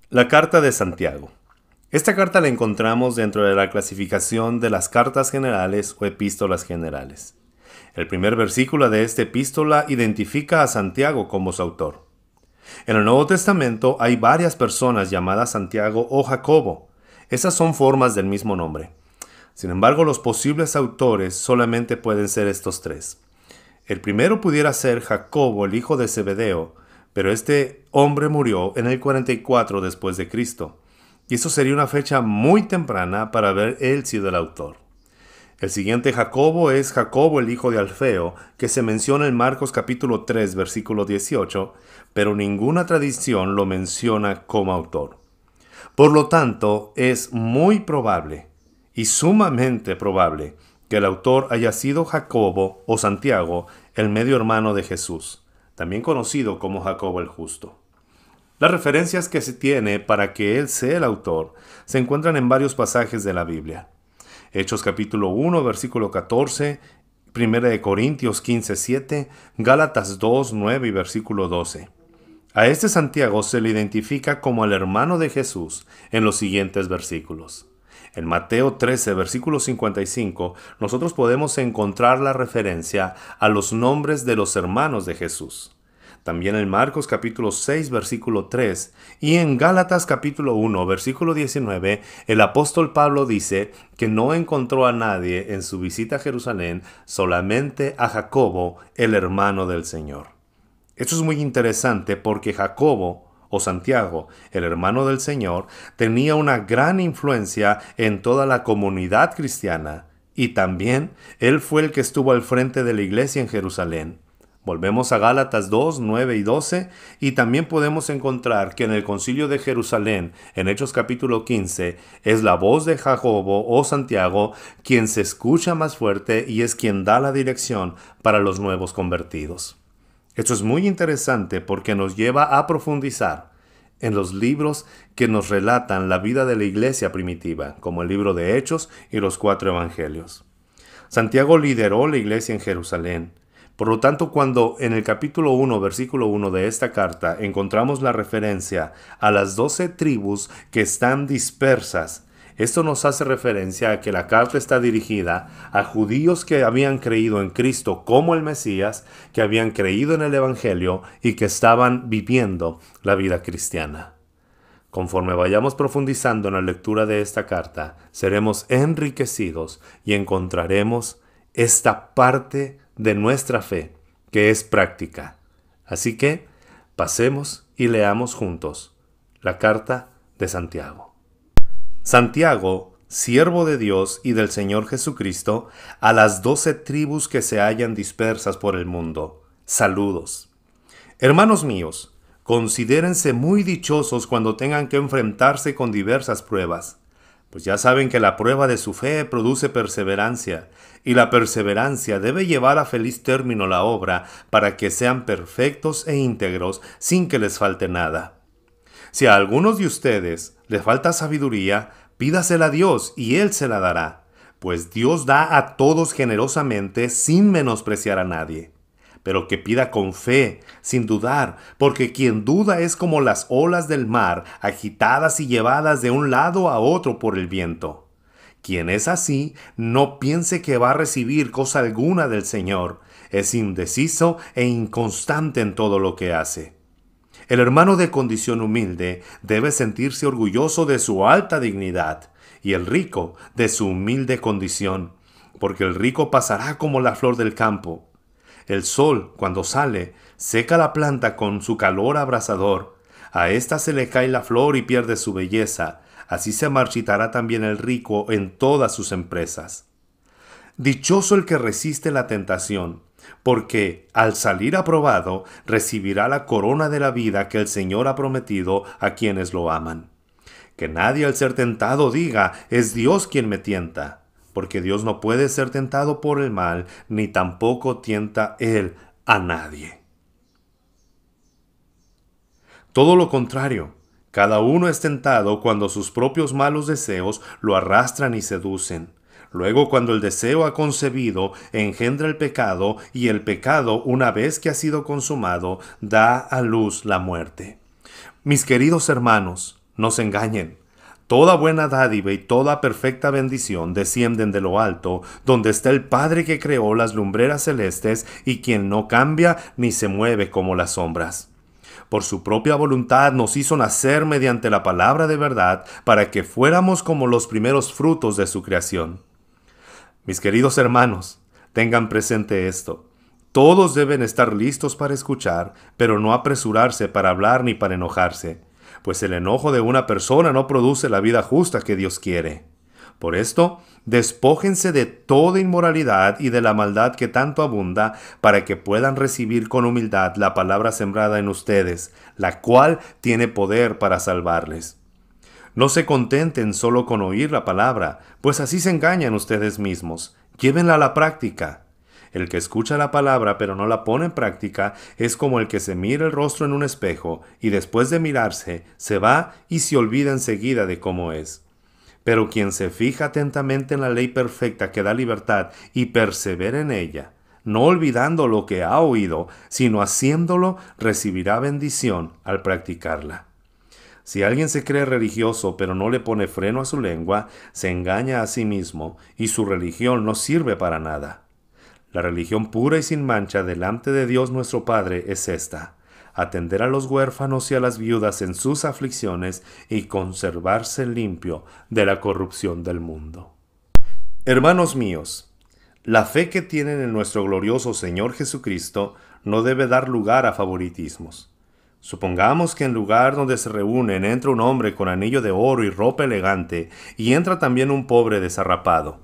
La carta de Santiago. Esta carta la encontramos dentro de la clasificación de las cartas generales o epístolas generales. El primer versículo de esta epístola identifica a Santiago como su autor. En el Nuevo Testamento hay varias personas llamadas Santiago o Jacobo. Esas son formas del mismo nombre. Sin embargo, los posibles autores solamente pueden ser estos tres. El primero pudiera ser Jacobo, el hijo de Zebedeo, pero este hombre murió en el 44 después de Cristo, y eso sería una fecha muy temprana para haber él sido el autor. El siguiente Jacobo es Jacobo, el hijo de Alfeo, que se menciona en Marcos capítulo 3, versículo 18, pero ninguna tradición lo menciona como autor. Por lo tanto, es muy probable, y sumamente probable, que el autor haya sido Jacobo o Santiago, el medio hermano de Jesús, también conocido como Jacobo el Justo. Las referencias que se tiene para que él sea el autor se encuentran en varios pasajes de la Biblia. Hechos capítulo 1, versículo 14, 1 de Corintios 15, 7, Gálatas 2, 9 y versículo 12. A este Santiago se le identifica como el hermano de Jesús en los siguientes versículos. En Mateo 13, versículo 55, nosotros podemos encontrar la referencia a los nombres de los hermanos de Jesús. También en Marcos capítulo 6, versículo 3, y en Gálatas capítulo 1, versículo 19, el apóstol Pablo dice que no encontró a nadie en su visita a Jerusalén, solamente a Jacobo, el hermano del Señor. Esto es muy interesante porque Jacobo, o Santiago, el hermano del Señor, tenía una gran influencia en toda la comunidad cristiana, y también él fue el que estuvo al frente de la iglesia en Jerusalén. Volvemos a Gálatas 2, 9 y 12, y también podemos encontrar que en el concilio de Jerusalén, en Hechos capítulo 15, es la voz de Jacobo o Santiago quien se escucha más fuerte y es quien da la dirección para los nuevos convertidos. Esto es muy interesante porque nos lleva a profundizar en los libros que nos relatan la vida de la iglesia primitiva, como el libro de Hechos y los 4 evangelios. Santiago lideró la iglesia en Jerusalén. Por lo tanto, cuando en el capítulo 1, versículo 1 de esta carta encontramos la referencia a las 12 tribus que están dispersas, esto nos hace referencia a que la carta está dirigida a judíos que habían creído en Cristo como el Mesías, que habían creído en el Evangelio y que estaban viviendo la vida cristiana. Conforme vayamos profundizando en la lectura de esta carta, seremos enriquecidos y encontraremos esta parte de nuestra fe que es práctica. Así que pasemos y leamos juntos la carta de Santiago. Santiago, siervo de Dios y del Señor Jesucristo, a las 12 tribus que se hallan dispersas por el mundo. Saludos. Hermanos míos, considérense muy dichosos cuando tengan que enfrentarse con diversas pruebas, pues ya saben que la prueba de su fe produce perseverancia, y la perseverancia debe llevar a feliz término la obra para que sean perfectos e íntegros sin que les falte nada. Si a algunos de ustedes les falta sabiduría, pídasela a Dios y Él se la dará, pues Dios da a todos generosamente sin menospreciar a nadie. Pero que pida con fe, sin dudar, porque quien duda es como las olas del mar, agitadas y llevadas de un lado a otro por el viento. Quien es así, no piense que va a recibir cosa alguna del Señor, es indeciso e inconstante en todo lo que hace. El hermano de condición humilde debe sentirse orgulloso de su alta dignidad, y el rico de su humilde condición, porque el rico pasará como la flor del campo. El sol, cuando sale, seca la planta con su calor abrasador. A ésta se le cae la flor y pierde su belleza. Así se marchitará también el rico en todas sus empresas. Dichoso el que resiste la tentación, porque al salir aprobado recibirá la corona de la vida que el Señor ha prometido a quienes lo aman. Que nadie al ser tentado diga, es Dios quien me tienta, porque Dios no puede ser tentado por el mal, ni tampoco tienta Él a nadie. Todo lo contrario, cada uno es tentado cuando sus propios malos deseos lo arrastran y seducen. Luego, cuando el deseo ha concebido, engendra el pecado, y el pecado, una vez que ha sido consumado, da a luz la muerte. Mis queridos hermanos, No se engañen. Toda buena dádiva y toda perfecta bendición descienden de lo alto, donde está el Padre que creó las lumbreras celestes y quien no cambia ni se mueve como las sombras. Por su propia voluntad nos hizo nacer mediante la palabra de verdad para que fuéramos como los primeros frutos de su creación. Mis queridos hermanos, tengan presente esto. Todos deben estar listos para escuchar, pero no apresurarse para hablar ni para enojarse, pues el enojo de una persona no produce la vida justa que Dios quiere. Por esto, despójense de toda inmoralidad y de la maldad que tanto abunda, para que puedan recibir con humildad la palabra sembrada en ustedes, la cual tiene poder para salvarles. No se contenten solo con oír la palabra, pues así se engañan ustedes mismos. Llévenla a la práctica. El que escucha la palabra pero no la pone en práctica es como el que se mira el rostro en un espejo y después de mirarse se va y se olvida enseguida de cómo es. Pero quien se fija atentamente en la ley perfecta que da libertad y persevera en ella, no olvidando lo que ha oído, sino haciéndolo, recibirá bendición al practicarla. Si alguien se cree religioso pero no le pone freno a su lengua, se engaña a sí mismo y su religión no sirve para nada. La religión pura y sin mancha delante de Dios nuestro Padre es esta: atender a los huérfanos y a las viudas en sus aflicciones y conservarse limpio de la corrupción del mundo. Hermanos míos, la fe que tienen en nuestro glorioso Señor Jesucristo no debe dar lugar a favoritismos. Supongamos que en lugar donde se reúnen entra un hombre con anillo de oro y ropa elegante, y entra también un pobre desarrapado.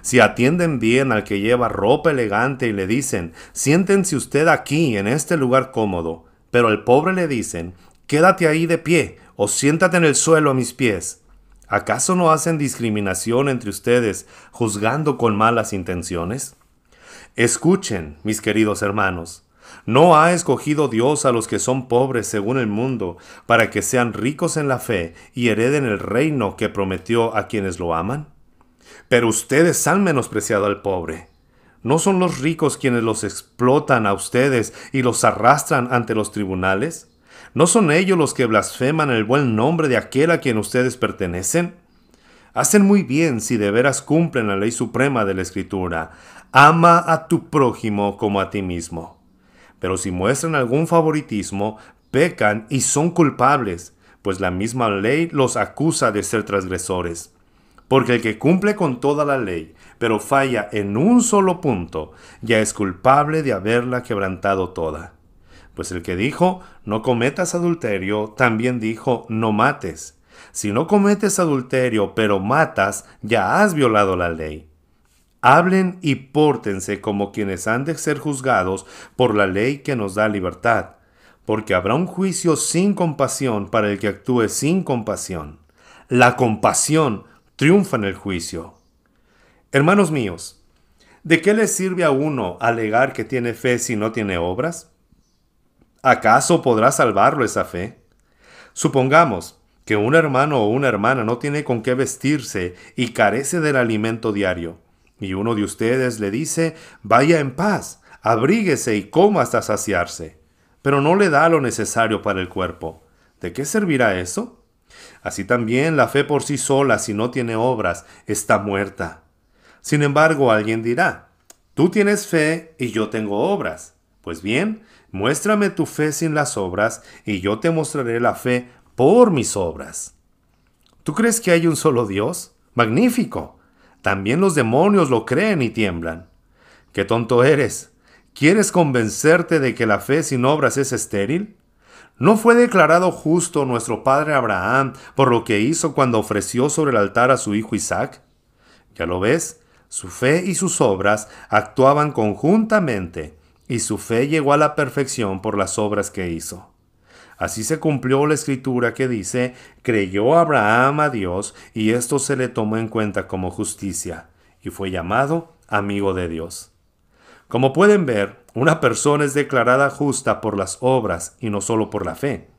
Si atienden bien al que lleva ropa elegante y le dicen: siéntense usted aquí en este lugar cómodo, pero al pobre le dicen: quédate ahí de pie o siéntate en el suelo a mis pies, ¿acaso no hacen discriminación entre ustedes, juzgando con malas intenciones? Escuchen, mis queridos hermanos. ¿No ha escogido Dios a los que son pobres según el mundo, para que sean ricos en la fe y hereden el reino que prometió a quienes lo aman? Pero ustedes han menospreciado al pobre. ¿No son los ricos quienes los explotan a ustedes y los arrastran ante los tribunales? ¿No son ellos los que blasfeman el buen nombre de aquel a quien ustedes pertenecen? Hacen muy bien si de veras cumplen la ley suprema de la Escritura: ama a tu prójimo como a ti mismo. Pero si muestran algún favoritismo, pecan y son culpables, pues la misma ley los acusa de ser transgresores. Porque el que cumple con toda la ley, pero falla en un solo punto, ya es culpable de haberla quebrantado toda. Pues el que dijo: no cometas adulterio, también dijo: no mates. Si no cometes adulterio, pero matas, ya has violado la ley. Hablen y pórtense como quienes han de ser juzgados por la ley que nos da libertad, porque habrá un juicio sin compasión para el que actúe sin compasión. La compasión triunfa en el juicio. Hermanos míos, ¿de qué le sirve a uno alegar que tiene fe si no tiene obras? ¿Acaso podrá salvarlo esa fe? Supongamos que un hermano o una hermana no tiene con qué vestirse y carece del alimento diario, y uno de ustedes le dice: vaya en paz, abríguese y coma hasta saciarse, pero no le da lo necesario para el cuerpo. ¿De qué servirá eso? Así también la fe por sí sola, si no tiene obras, está muerta. Sin embargo, alguien dirá: tú tienes fe y yo tengo obras. Pues bien, muéstrame tu fe sin las obras, y yo te mostraré la fe por mis obras. ¿Tú crees que hay un solo Dios? ¡Magnífico! También los demonios lo creen y tiemblan. ¡Qué tonto eres! ¿Quieres convencerte de que la fe sin obras es estéril? ¿No fue declarado justo nuestro padre Abraham por lo que hizo cuando ofreció sobre el altar a su hijo Isaac? Ya lo ves, su fe y sus obras actuaban conjuntamente, y su fe llegó a la perfección por las obras que hizo. Así se cumplió la escritura que dice: creyó Abraham a Dios, y esto se le tomó en cuenta como justicia, y fue llamado amigo de Dios. Como pueden ver, una persona es declarada justa por las obras y no solo por la fe.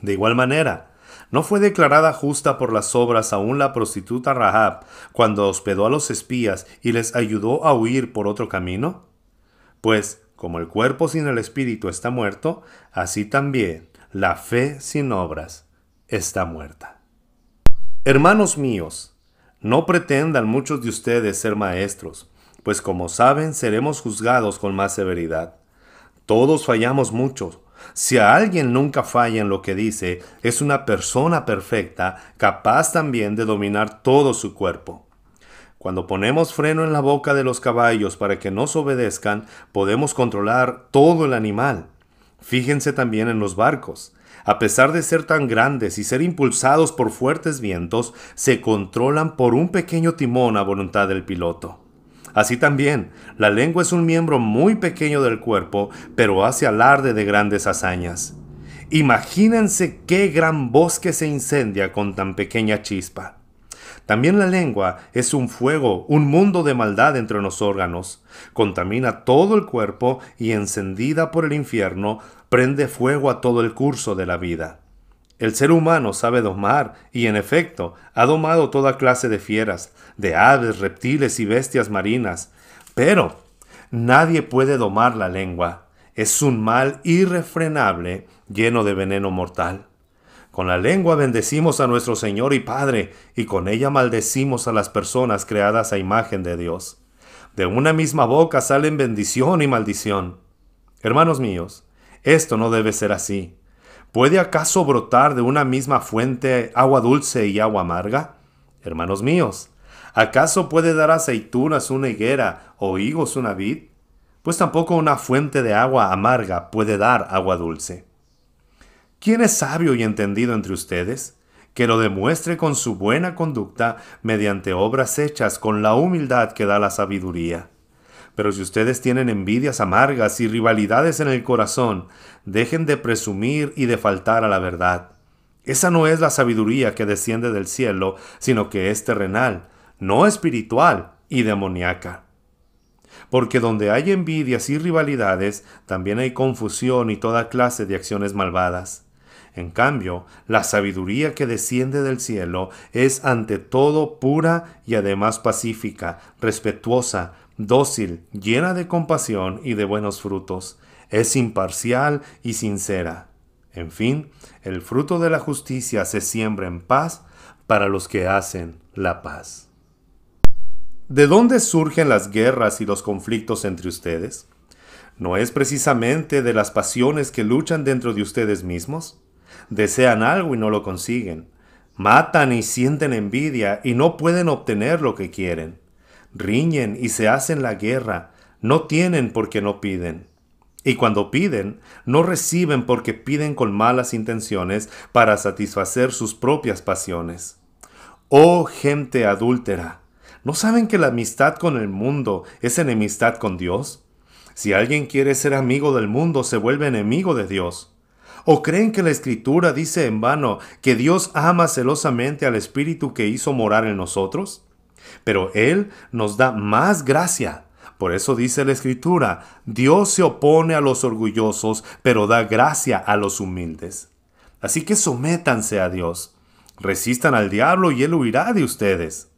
De igual manera, ¿no fue declarada justa por las obras aún la prostituta Rahab cuando hospedó a los espías y les ayudó a huir por otro camino? Pues, como el cuerpo sin el espíritu está muerto, así también la fe sin obras está muerta. Hermanos míos, no pretendan muchos de ustedes ser maestros, pues como saben, seremos juzgados con más severidad. Todos fallamos mucho. Si a alguien nunca falla en lo que dice, es una persona perfecta, capaz también de dominar todo su cuerpo. Cuando ponemos freno en la boca de los caballos para que nos obedezcan, podemos controlar todo el animal. Fíjense también en los barcos. A pesar de ser tan grandes y ser impulsados por fuertes vientos, se controlan por un pequeño timón a voluntad del piloto. Así también, la lengua es un miembro muy pequeño del cuerpo, pero hace alarde de grandes hazañas. Imagínense qué gran bosque se incendia con tan pequeña chispa. También la lengua es un fuego, un mundo de maldad entre los órganos. Contamina todo el cuerpo y, encendida por el infierno, prende fuego a todo el curso de la vida. El ser humano sabe domar y, en efecto, ha domado toda clase de fieras, de aves, reptiles y bestias marinas. Pero nadie puede domar la lengua. Es un mal irrefrenable, lleno de veneno mortal. Con la lengua bendecimos a nuestro Señor y Padre, y con ella maldecimos a las personas creadas a imagen de Dios. De una misma boca salen bendición y maldición. Hermanos míos, esto no debe ser así. ¿Puede acaso brotar de una misma fuente agua dulce y agua amarga? Hermanos míos, ¿acaso puede dar aceitunas una higuera o higos una vid? Pues tampoco una fuente de agua amarga puede dar agua dulce. ¿Quién es sabio y entendido entre ustedes? Que lo demuestre con su buena conducta mediante obras hechas con la humildad que da la sabiduría. Pero si ustedes tienen envidias amargas y rivalidades en el corazón, dejen de presumir y de faltar a la verdad. Esa no es la sabiduría que desciende del cielo, sino que es terrenal, no espiritual y demoníaca. Porque donde hay envidias y rivalidades, también hay confusión y toda clase de acciones malvadas. En cambio, la sabiduría que desciende del cielo es ante todo pura y además pacífica, respetuosa, dócil, llena de compasión y de buenos frutos. Es imparcial y sincera. En fin, el fruto de la justicia se siembra en paz para los que hacen la paz. ¿De dónde surgen las guerras y los conflictos entre ustedes? ¿No es precisamente de las pasiones que luchan dentro de ustedes mismos? Desean algo y no lo consiguen. Matan y sienten envidia y no pueden obtener lo que quieren. Riñen y se hacen la guerra. No tienen porque no piden. Y cuando piden, no reciben porque piden con malas intenciones para satisfacer sus propias pasiones. ¡Oh gente adúltera! ¿No saben que la amistad con el mundo es enemistad con Dios? Si alguien quiere ser amigo del mundo, se vuelve enemigo de Dios. ¿O creen que la Escritura dice en vano que Dios ama celosamente al Espíritu que hizo morar en nosotros? Pero Él nos da más gracia. Por eso dice la Escritura, Dios se opone a los orgullosos, pero da gracia a los humildes. Así que sométanse a Dios. Resistan al diablo y Él huirá de ustedes.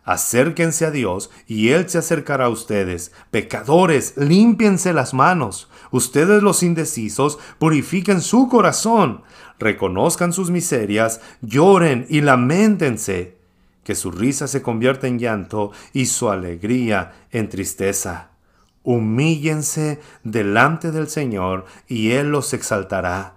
Acérquense a Dios y Él se acercará a ustedes. Pecadores, límpiense las manos. Ustedes los indecisos, purifiquen su corazón. Reconozcan sus miserias, lloren y lamentense. Que su risa se convierta en llanto y su alegría en tristeza. Humíllense delante del Señor y Él los exaltará.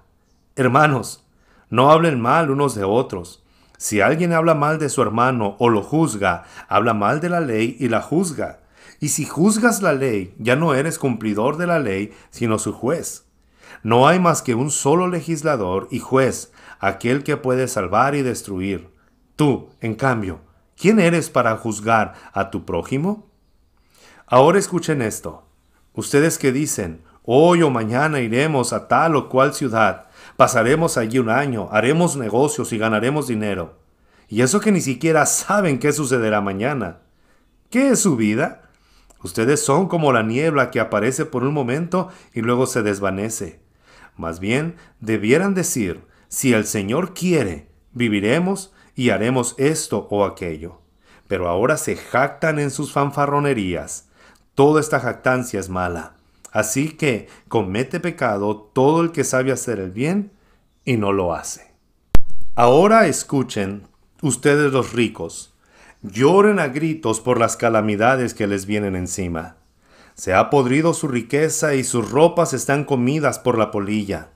Hermanos, no hablen mal unos de otros. Si alguien habla mal de su hermano o lo juzga, habla mal de la ley y la juzga. Y si juzgas la ley, ya no eres cumplidor de la ley, sino su juez. No hay más que un solo legislador y juez, aquel que puede salvar y destruir. Tú, en cambio, ¿quién eres para juzgar a tu prójimo? Ahora escuchen esto. Ustedes que dicen, hoy o mañana iremos a tal o cual ciudad, pasaremos allí un año, haremos negocios y ganaremos dinero. Y eso que ni siquiera saben qué sucederá mañana. ¿Qué es su vida? Ustedes son como la niebla que aparece por un momento y luego se desvanece. Más bien, debieran decir, si el Señor quiere, viviremos y haremos esto o aquello. Pero ahora se jactan en sus fanfarronerías. Toda esta jactancia es mala. Así que comete pecado todo el que sabe hacer el bien y no lo hace. Ahora escuchen, ustedes los ricos, lloren a gritos por las calamidades que les vienen encima. Se ha podrido su riqueza y sus ropas están comidas por la polilla.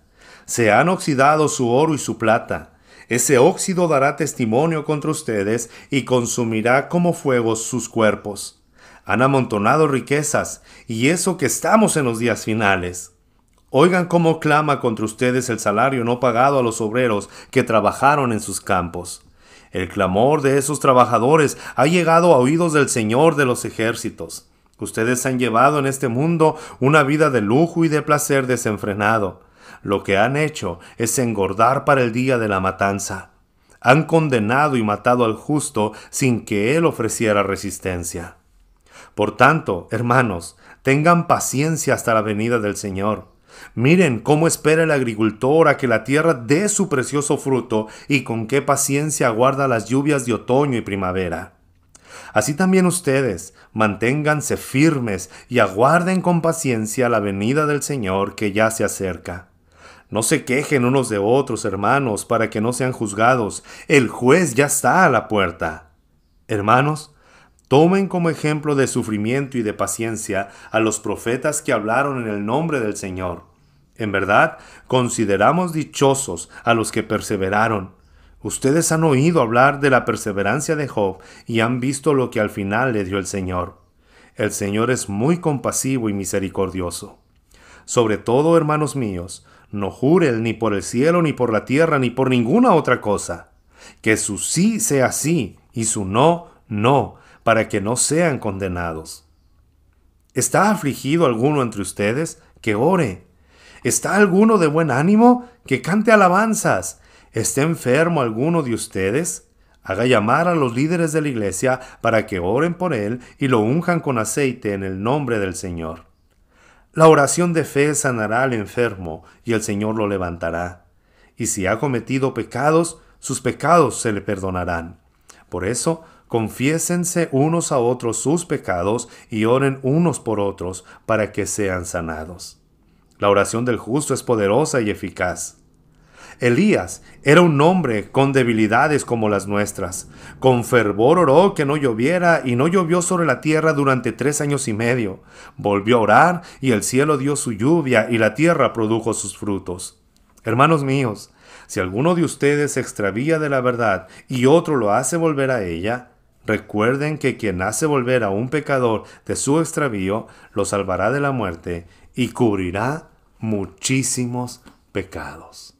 Se han oxidado su oro y su plata. Ese óxido dará testimonio contra ustedes y consumirá como fuego sus cuerpos. Han amontonado riquezas, y eso que estamos en los días finales. Oigan cómo clama contra ustedes el salario no pagado a los obreros que trabajaron en sus campos. El clamor de esos trabajadores ha llegado a oídos del Señor de los ejércitos. Ustedes han llevado en este mundo una vida de lujo y de placer desenfrenado. Lo que han hecho es engordar para el día de la matanza. Han condenado y matado al justo sin que él ofreciera resistencia. Por tanto, hermanos, tengan paciencia hasta la venida del Señor. Miren cómo espera el agricultor a que la tierra dé su precioso fruto y con qué paciencia aguarda las lluvias de otoño y primavera. Así también ustedes, manténganse firmes y aguarden con paciencia la venida del Señor que ya se acerca. No se quejen unos de otros, hermanos, para que no sean juzgados. El juez ya está a la puerta. Hermanos, tomen como ejemplo de sufrimiento y de paciencia a los profetas que hablaron en el nombre del Señor. En verdad, consideramos dichosos a los que perseveraron. Ustedes han oído hablar de la perseverancia de Job y han visto lo que al final le dio el Señor. El Señor es muy compasivo y misericordioso. Sobre todo, hermanos míos, no juren ni por el cielo, ni por la tierra, ni por ninguna otra cosa. Que su sí sea sí y su no, no, para que no sean condenados. ¿Está afligido alguno entre ustedes? Que ore. ¿Está alguno de buen ánimo? Que cante alabanzas. ¿Está enfermo alguno de ustedes? Haga llamar a los líderes de la iglesia para que oren por él y lo unjan con aceite en el nombre del Señor. La oración de fe sanará al enfermo y el Señor lo levantará. Y si ha cometido pecados, sus pecados se le perdonarán. Por eso, confiésense unos a otros sus pecados y oren unos por otros para que sean sanados. La oración del justo es poderosa y eficaz. Elías era un hombre con debilidades como las nuestras. Con fervor oró que no lloviera y no llovió sobre la tierra durante 3 años y medio. Volvió a orar y el cielo dio su lluvia y la tierra produjo sus frutos. Hermanos míos, si alguno de ustedes se extravía de la verdad y otro lo hace volver a ella, recuerden que quien hace volver a un pecador de su extravío lo salvará de la muerte y cubrirá muchísimos pecados.